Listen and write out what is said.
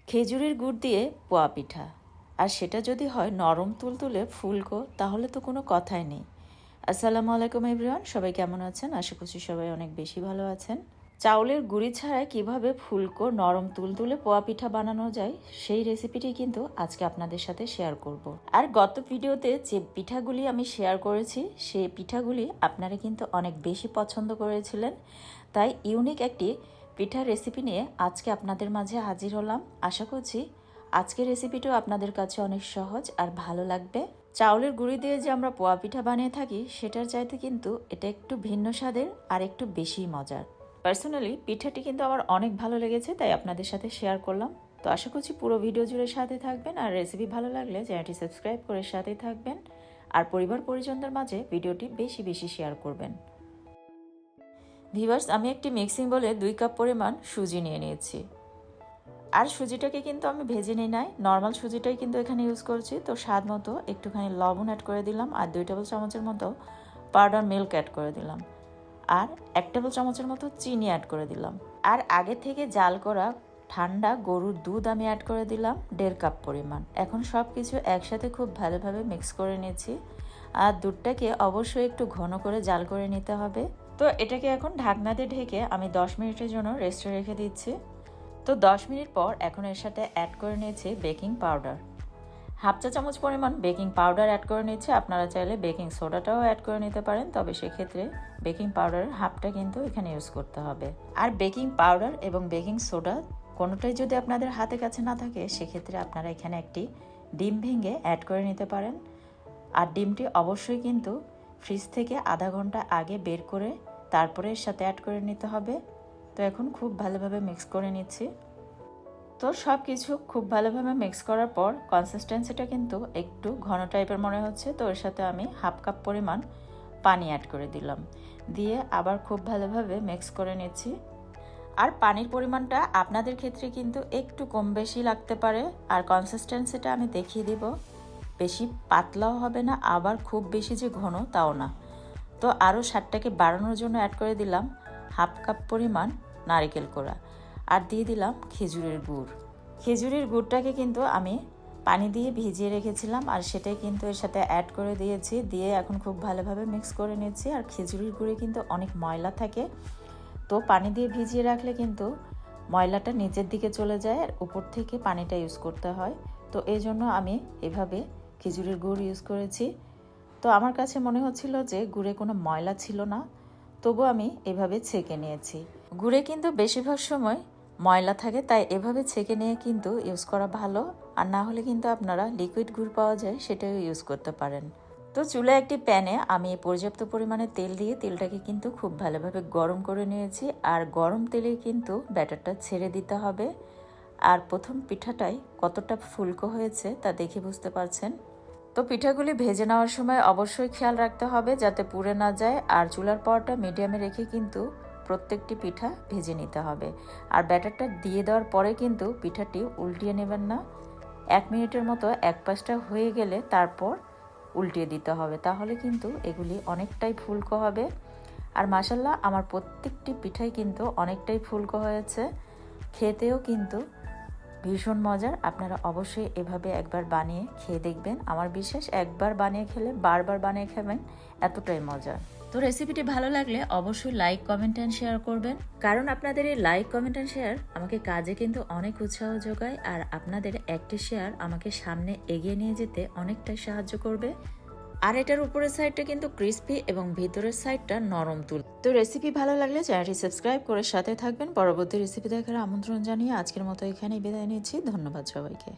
খেজুরের গুড় দিয়ে পোয়া পিঠা, আর সেটা যদি হয় নরম তুলতুলে ফুলকো, তাহলে তো কোনো কথাই নেই। আসসালামু আলাইকুম এভরিওয়ান, সবাই কেমন আছেন? আশা করছি সবাই অনেক বেশি ভালো আছেন। চাউলের গুঁড়ি ছাড়াই কিভাবে ফুলকো নরম তুলতুলে পোয়া পিঠা বানানো যায়, সেই রেসিপিটি কিন্তু আজকে আপনাদের সাথে শেয়ার করব। আর গত ভিডিওতে যে পিঠাগুলি আমি শেয়ার করেছি, সেই পিঠাগুলি আপনারা কিন্তু অনেক বেশি পছন্দ করেছিলেন। তাই ইউনিক একটি পিঠার রেসিপি নিয়ে আজকে আপনাদের মাঝে হাজির হলাম। আশা করছি আজকের রেসিপিটাও আপনাদের কাছে অনেক সহজ আর ভালো লাগবে। চাউলের গুঁড়ি দিয়ে যে আমরা পোয়া পিঠা বানিয়ে থাকি, সেটার চাইতে কিন্তু এটা একটু ভিন্ন স্বাদের আর একটু বেশি মজার। পার্সোনালি পিঠাটি কিন্তু আমার অনেক ভালো লেগেছে, তাই আপনাদের সাথে শেয়ার করলাম। তো আশা করছি পুরো ভিডিও জুড়ে সাথে থাকবেন, আর রেসিপি ভালো লাগলে চ্যানেলটি সাবস্ক্রাইব করে সাথেই থাকবেন, আর পরিবার পরিজনদের মাঝে ভিডিওটি বেশি বেশি শেয়ার করবেন। ভিউয়ার্স, আমি একটি মিক্সিং বোলে 2 কাপ পরিমাণ সুজি নিয়ে নিয়েছি। আর সুজিটাকে কিন্তু আমি ভেজে নিই নাই, নর্মাল সুজিটাই কিন্তু এখানে ইউজ করছি। তো স্বাদ মতো একটুখানি লবণ অ্যাড করে দিলাম, আর 2 টেবিল চামচের মতো পাউডার মিল্ক অ্যাড করে দিলাম, আর 1 টেবিল চামচের মতো চিনি অ্যাড করে দিলাম। আর আগে থেকে জাল করা ঠান্ডা গরুর দুধ আমি অ্যাড করে দিলাম 1.5 কাপ পরিমাণ। এখন সব কিছু একসাথে খুব ভালোভাবে মিক্স করে নিয়েছি। আর দুধটাকে অবশ্যই একটু ঘন করে জাল করে নিতে হবে। তো এটাকে এখন ঢাকনা দিয়ে ঢেকে আমি 10 মিনিটের জন্য রেস্টে রেখে দিচ্ছি। তো 10 মিনিট পর এখন এর সাথে অ্যাড করে নিয়েছি বেকিং পাউডার। 1/2 চা চামচ পরিমাণ বেকিং পাউডার অ্যাড করে নিচ্ছে। আপনারা চাইলে বেকিং সোডাটাও অ্যাড করে নিতে পারেন, তবে সেক্ষেত্রে বেকিং পাউডারের হাফটা কিন্তু এখানে ইউজ করতে হবে। আর বেকিং পাউডার এবং বেকিং সোডা কোনোটাই যদি আপনাদের হাতে কাছে না থাকে, সেক্ষেত্রে আপনারা এখানে একটি ডিম ভেঙে অ্যাড করে নিতে পারেন। আর ডিমটি অবশ্যই কিন্তু ফ্রিজ থেকে আধা ঘন্টা আগে বের করে তারপরে এর সাথে অ্যাড করে নিতে হবে। তো এখন খুব ভালোভাবে মিক্স করে নিচ্ছি। তো সব কিছু খুব ভালোভাবে মিক্স করার পর কনসিস্টেন্সিটা কিন্তু একটু ঘন টাইপের মনে হচ্ছে। তো এর সাথে আমি 1/2 কাপ পরিমাণ পানি অ্যাড করে দিলাম, দিয়ে আবার খুব ভালোভাবে মিক্স করে নিচ্ছি। আর পানির পরিমাণটা আপনাদের ক্ষেত্রে কিন্তু একটু কম বেশি লাগতে পারে। আর কনসিস্টেন্সিটা আমি দেখিয়ে দিব, বেশি পাতলাও হবে না, আবার খুব বেশি যে ঘন তাও না। তো আরও স্বাদটাকে বাড়ানোর জন্য অ্যাড করে দিলাম 1/2 কাপ পরিমাণ নারকেল কোড়া, আর দিয়ে দিলাম খেজুরের গুড়। খেজুরের গুড়টাকে কিন্তু আমি পানি দিয়ে ভিজিয়ে রেখেছিলাম, আর সেটাই কিন্তু এর সাথে অ্যাড করে দিয়েছি। দিয়ে এখন খুব ভালোভাবে মিক্স করে নিচ্ছি। আর খেজুরের গুড়ে কিন্তু অনেক ময়লা থাকে, তো পানি দিয়ে ভিজিয়ে রাখলে কিন্তু ময়লাটা নিচের দিকে চলে যায়, আর উপর থেকে পানিটা ইউজ করতে হয়। তো এই জন্য আমি এভাবে খেজুরের গুড় ইউজ করেছি। তো আমার কাছে মনে হচ্ছিল যে গুড়ে কোনো ময়লা ছিল না, তবু আমি এভাবে ছেঁকে নিয়েছি। গুড়ে কিন্তু বেশিরভাগ সময় ময়লা থাকে, তাই এভাবে ছেঁকে নিয়ে কিন্তু ইউজ করা ভালো। আর না হলে কিন্তু আপনারা লিকুইড গুড় পাওয়া যায়, সেটাও ইউজ করতে পারেন। তো চুলায় একটি প্যানে আমি পর্যাপ্ত পরিমাণে তেল দিয়ে তেলটাকে কিন্তু খুব ভালোভাবে গরম করে নিয়েছি। আর গরম তেলে কিন্তু ব্যাটারটা ছেড়ে দিতে হবে। আর প্রথম পিঠাটাই কতটা ফুলকো হয়েছে তা দেখে বুঝতে পারছেন। তো পিঠাগুলি ভেজে নেওয়ার সময় অবশ্যই খেয়াল রাখতে হবে যাতে পুড়ে না যায়। আর চুলার পাওয়ারটা মিডিয়ামে রেখে কিন্তু প্রত্যেকটি পিঠা ভেজে নিতে হবে। আর ব্যাটারটা দিয়ে দেওয়ার পরে কিন্তু পিঠাটি উল্টিয়ে নেবেন না। 1 মিনিটের মতো এক পাশটা হয়ে গেলে তারপর উল্টিয়ে দিতে হবে, তাহলে কিন্তু এগুলি অনেকটাই ফুলকো হবে। আর মাশাআল্লাহ, আমার প্রত্যেকটি পিঠাই কিন্তু অনেকটাই ফুলকো হয়েছে, খেতেও কিন্তু ভীষণ মজার। আপনারা অবশ্যই এভাবে একবার বানিয়ে খেয়ে দেখবেন। আমার বিশ্বাস একবার বানিয়ে খেলে বারবার বানিয়ে খাবেন, এতটাই মজার। তো রেসিপিটি ভালো লাগলে অবশ্যই লাইক, কমেন্ট অ্যান্ড শেয়ার করবেন, কারণ আপনাদের এই লাইক, কমেন্ট অ্যান্ড শেয়ার আমাকে কাজে কিন্তু অনেক উৎসাহ যোগায়। আর আপনাদের একটি শেয়ার আমাকে সামনে এগিয়ে নিয়ে যেতে অনেকটাই সাহায্য করবে। আর এটার উপরের সাইডটা কিন্তু ক্রিস্পি এবং ভিতরের সাইডটা নরম তুল। তো রেসিপি ভালো লাগলে চ্যানেলটি সাবস্ক্রাইব করে সাথে থাকবেন। পরবর্তী রেসিপি দেখার আমন্ত্রণ জানিয়ে আজকের মতো এখানেই বিদায় নিচ্ছি। ধন্যবাদ সবাইকে।